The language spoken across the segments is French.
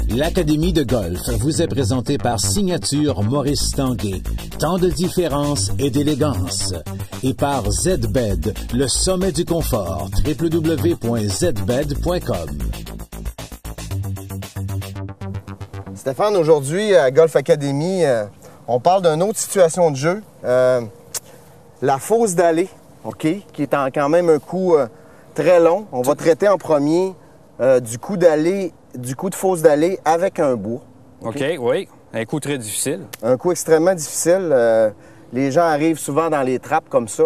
L'Académie de golf vous est présentée par Signature Maurice Tanguay. Tant de différence et d'élégance. Et par Z-Bed, le sommet du confort. www.zbed.com. Stéphane, aujourd'hui à Golf Academy, on parle d'une autre situation de jeu. La fosse d'allée, OK, qui est quand même un coup très long. On va traiter en premier du coup de fosse d'allée avec un bois. OK, oui. Un coup très difficile. Un coup extrêmement difficile. Les gens arrivent souvent dans les trappes comme ça.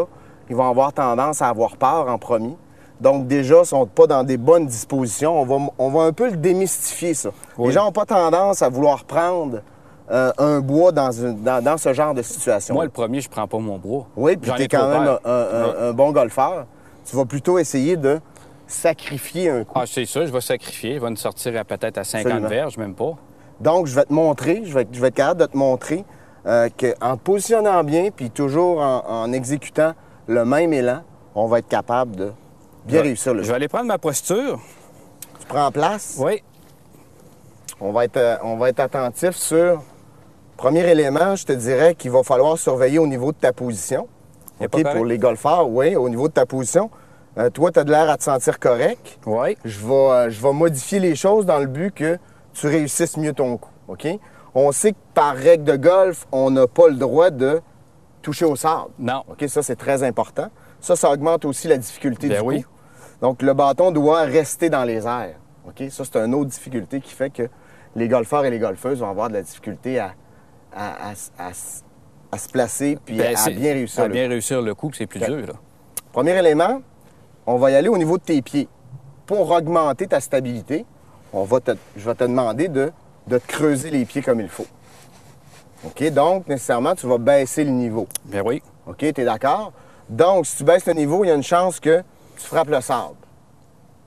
Ils vont avoir tendance à avoir peur en premier. Donc déjà, ils ne sont pas dans des bonnes dispositions. On va un peu le démystifier, ça. Oui. Les gens n'ont pas tendance à vouloir prendre un bois dans ce genre de situation. Moi, le premier, je prends pas mon bois. Oui, puis tu es quand même un bon golfeur. Tu vas plutôt essayer de sacrifier un coup. Ah, c'est ça, je vais sacrifier. Il va nous sortir peut-être à 50 verges, même pas. Donc, je vais te montrer, je vais être capable de te montrer qu'en te positionnant bien, puis toujours en exécutant le même élan, on va être capable de bien réussir le jeu. Je vais aller prendre ma posture. Tu prends place? Oui. On va être attentif sur... Premier élément, je te dirais qu'il va falloir surveiller au niveau de ta position. OK, pour les golfeurs, oui, au niveau de ta position. Toi, tu as de l'air à te sentir correct. Oui. Je vais modifier les choses dans le but que tu réussisses mieux ton coup. OK? On sait que par règle de golf, on n'a pas le droit de toucher au sable. Non. OK, ça, c'est très important. Ça augmente aussi la difficulté du coup. Donc, le bâton doit rester dans les airs. OK? Ça, c'est une autre difficulté qui fait que les golfeurs et les golfeuses vont avoir de la difficulté à se placer puis à bien réussir le coup, c'est plus dur. Là. Premier élément, on va y aller au niveau de tes pieds. Pour augmenter ta stabilité, je vais te demander de te creuser les pieds comme il faut. OK? Donc, nécessairement, tu vas baisser le niveau. Bien oui. OK? Tu es d'accord? Donc, si tu baisses le niveau, il y a une chance que tu frappes le sable.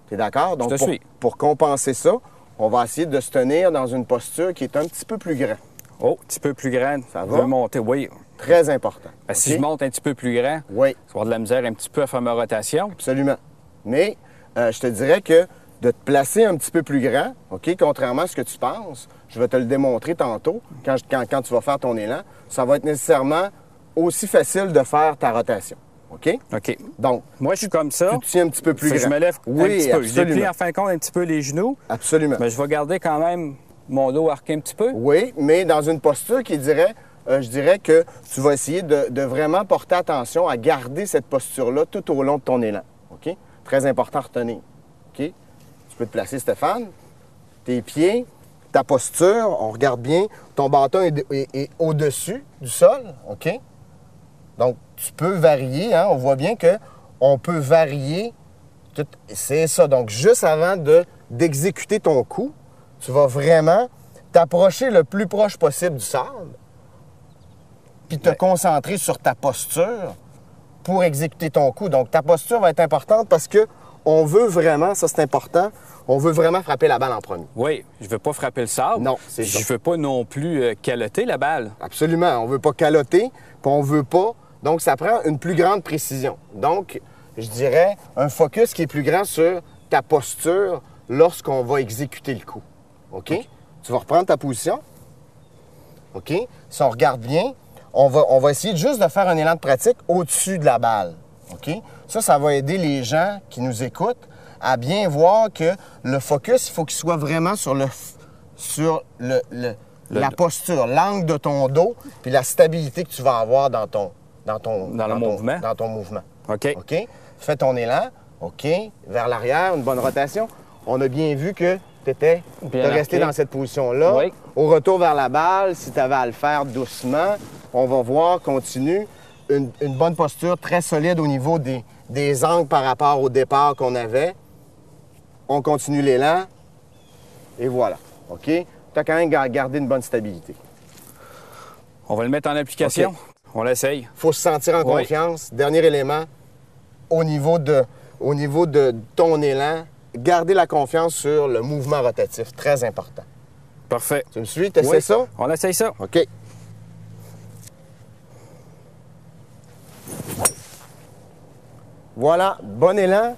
Tu es d'accord? Donc, pour compenser ça, on va essayer de se tenir dans une posture qui est un petit peu plus grande. Oh, un petit peu plus grande. Ça va? Monter, oui. Très important. Ben, si je monte un petit peu plus grand, oui. je vais avoir de la misère un petit peu à faire ma rotation. Absolument. Mais je te dirais que de te placer un petit peu plus grand, OK, contrairement à ce que tu penses, je vais te le démontrer tantôt, quand tu vas faire ton élan, ça va être nécessairement aussi facile de faire ta rotation. OK? OK. Donc, moi, je suis comme ça. Tu te tiens un petit peu plus grand. Je me lève un petit peu. Absolument. Je déplie en fin de compte un petit peu les genoux. Absolument. Mais je vais garder quand même mon dos arqué un petit peu. Oui, mais dans une posture qui dirait, je dirais que tu vas essayer de vraiment porter attention à garder cette posture-là tout au long de ton élan. OK? Très important à retenir. OK? Tu peux te placer, Stéphane. Tes pieds, ta posture, on regarde bien. Ton bâton est au-dessus du sol. OK? Donc, tu peux varier. Hein? On voit bien qu'on peut varier. C'est ça. Donc, juste avant d'exécuter ton coup, tu vas vraiment t'approcher le plus proche possible du sable, puis te concentrer sur ta posture pour exécuter ton coup. Donc, ta posture va être importante parce que on veut vraiment, ça c'est important, on veut vraiment frapper la balle en premier. Oui, je ne veux pas frapper le sable. Non, c'est ça. Je ne veux pas non plus caloter la balle. Absolument. On ne veut pas caloter, puis on ne veut pas... Donc, ça prend une plus grande précision. Donc, je dirais un focus qui est plus grand sur ta posture lorsqu'on va exécuter le coup. OK? Tu vas reprendre ta position. OK? Si on regarde bien, on va essayer juste de faire un élan de pratique au-dessus de la balle. OK? Ça va aider les gens qui nous écoutent à bien voir que le focus, il faut qu'il soit vraiment sur la posture, l'angle de ton dos, puis la stabilité que tu vas avoir dans ton mouvement. OK. OK? Fais ton élan. OK? Vers l'arrière, une bonne rotation. On a bien vu que tu étais resté dans cette position-là. Oui. Au retour vers la balle, si tu avais à le faire doucement, on va voir, continue, une bonne posture très solide au niveau des angles par rapport au départ qu'on avait. On continue l'élan. Et voilà. OK? Tu as quand même gardé une bonne stabilité. On va le mettre en application. Okay. On l'essaye. Il faut se sentir en confiance. Dernier élément, au niveau de ton élan, garder la confiance sur le mouvement rotatif. Très important. Parfait. Tu me suis? Tu essaies ça? On essaye ça. OK. Voilà. Bon élan,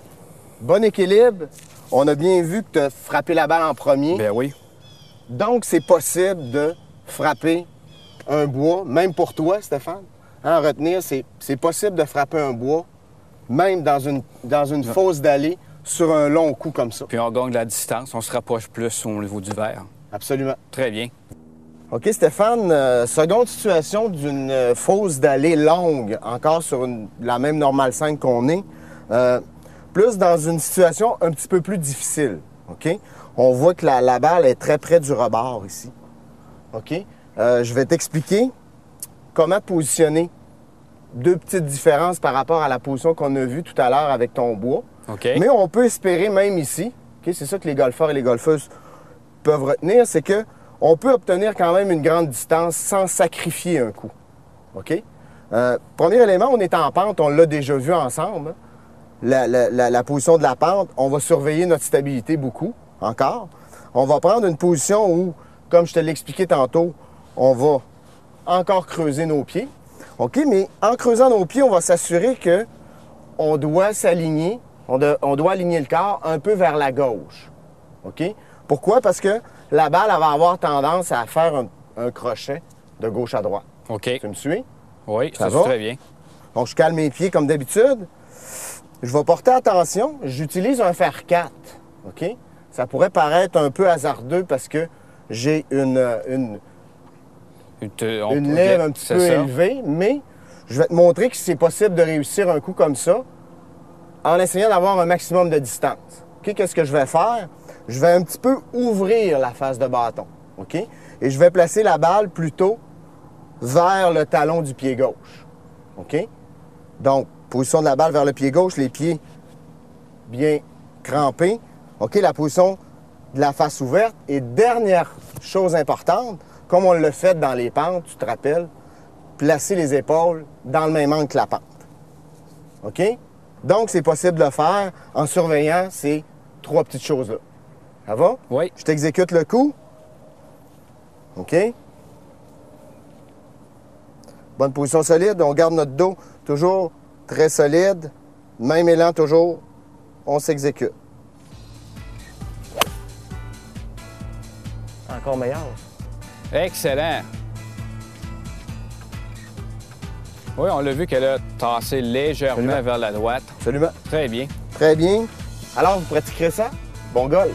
bon équilibre. On a bien vu que tu as frappé la balle en premier. Ben oui. Donc, c'est possible de frapper un bois, même pour toi, Stéphane. Hein, retenir, c'est possible de frapper un bois, même dans une fosse d'allée, sur un long coup comme ça. Puis on gagne de la distance, on se rapproche plus au niveau du verre. Absolument. Très bien. OK, Stéphane, seconde situation d'une fosse d'allée longue, encore sur la même normale 5 qu'on est, plus dans une situation un petit peu plus difficile. OK? On voit que la balle est très près du rebord ici. OK? Je vais t'expliquer comment positionner deux petites différences par rapport à la position qu'on a vue tout à l'heure avec ton bois. OK. Mais on peut espérer même ici, OK? C'est ça que les golfeurs et les golfeuses peuvent retenir, c'est que on peut obtenir quand même une grande distance sans sacrifier un coup. OK? Premier élément, on est en pente, on l'a déjà vu ensemble. La position de la pente, on va surveiller notre stabilité beaucoup, encore. On va prendre une position où, comme je te l'ai expliqué tantôt, on va encore creuser nos pieds. OK? Mais en creusant nos pieds, on va s'assurer que on doit s'aligner, on doit aligner le corps un peu vers la gauche. OK? Pourquoi? Parce que la balle, elle va avoir tendance à faire un crochet de gauche à droite. OK. Tu me suis? Oui, ça va? très bien. Donc, je cale mes pieds comme d'habitude. Je vais porter attention. J'utilise un fer 4. OK? Ça pourrait paraître un peu hasardeux parce que j'ai une lèvre un petit peu élevée, mais je vais te montrer que c'est possible de réussir un coup comme ça en essayant d'avoir un maximum de distance. OK? Qu'est-ce que je vais faire? Je vais un petit peu ouvrir la face de bâton. OK? Et je vais placer la balle plutôt vers le talon du pied gauche. OK? Donc, position de la balle vers le pied gauche, les pieds bien crampés. OK? La position de la face ouverte. Et dernière chose importante, comme on l'a fait dans les pentes, tu te rappelles, placer les épaules dans le même angle que la pente. OK? Donc, c'est possible de le faire en surveillant ces trois petites choses-là. Ça va? Oui. Je t'exécute le coup. OK? Bonne position solide. On garde notre dos toujours très solide. Même élan toujours. On s'exécute. Encore meilleur. Excellent. Oui, on l'a vu qu'elle a tassé légèrement vers la droite. Absolument. Très bien. Très bien. Alors, vous pratiquerez ça? Bon golf!